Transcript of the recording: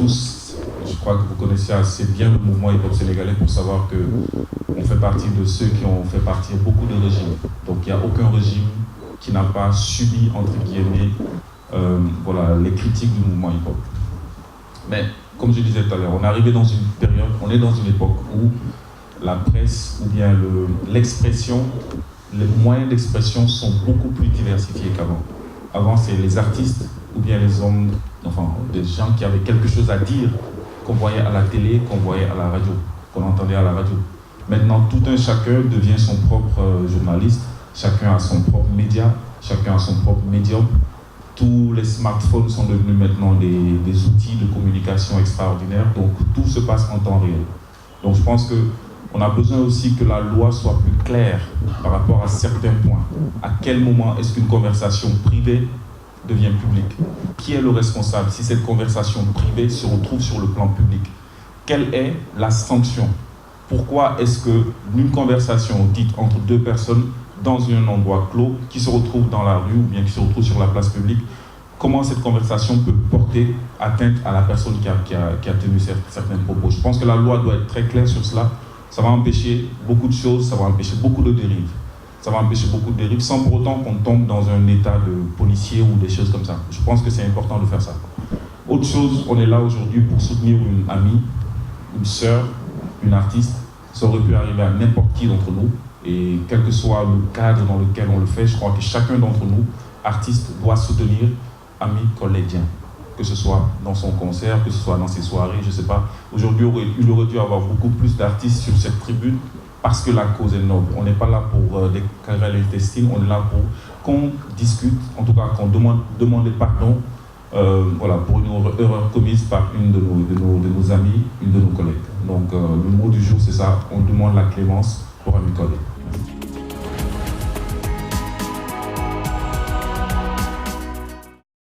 tous, je crois que vous connaissez assez bien le mouvement hip-hop sénégalais pour savoir qu'on fait partie de ceux qui ont fait partir beaucoup de régimes. Donc il n'y a aucun régime qui n'a pas subi, entre guillemets, voilà, les critiques du mouvement hip-hop. Mais comme je disais tout à l'heure, on est arrivé dans une période, on est dans une époque où la presse ou bien l'expression, les moyens d'expression sont beaucoup plus diversifiés qu'avant. Avant, c'est les artistes ou bien les hommes, enfin des gens qui avaient quelque chose à dire qu'on voyait à la télé, qu'on voyait à la radio, qu'on entendait à la radio. Maintenant, tout un chacun devient son propre journaliste, chacun a son propre média, chacun a son propre médium. Tous les smartphones sont devenus maintenant des outils de communication extraordinaires, donc tout se passe en temps réel. Donc je pense qu'on a besoin aussi que la loi soit plus claire par rapport à certains points. À quel moment est-ce qu'une conversation privée devient publique? Qui est le responsable si cette conversation privée se retrouve sur le plan public? Quelle est la sanction? Pourquoi est-ce qu'une conversation dite entre deux personnes dans un endroit clos, qui se retrouve dans la rue ou bien qui se retrouve sur la place publique, comment cette conversation peut porter atteinte à la personne qui a tenu certains propos? Je pense que la loi doit être très claire sur cela. Ça va empêcher beaucoup de choses, ça va empêcher beaucoup de dérives. Ça va empêcher beaucoup de dérives sans pour autant qu'on tombe dans un état de policier ou des choses comme ça. Je pense que c'est important de faire ça. Autre chose, on est là aujourd'hui pour soutenir une amie, une sœur, une artiste. Ça aurait pu arriver à n'importe qui d'entre nous. Et quel que soit le cadre dans lequel on le fait, je crois que chacun d'entre nous, artiste, doit soutenir amis, collègues, que ce soit dans son concert, que ce soit dans ses soirées, je ne sais pas. Aujourd'hui, il aurait dû y avoir beaucoup plus d'artistes sur cette tribune parce que la cause est noble. On n'est pas là pour des querelles intestines, on est là pour qu'on discute, en tout cas qu'on demande pardon voilà, pour une erreur commise par une de nos amis, une de nos collègues. Donc le mot du jour, c'est ça, on demande la clémence pour un collègue.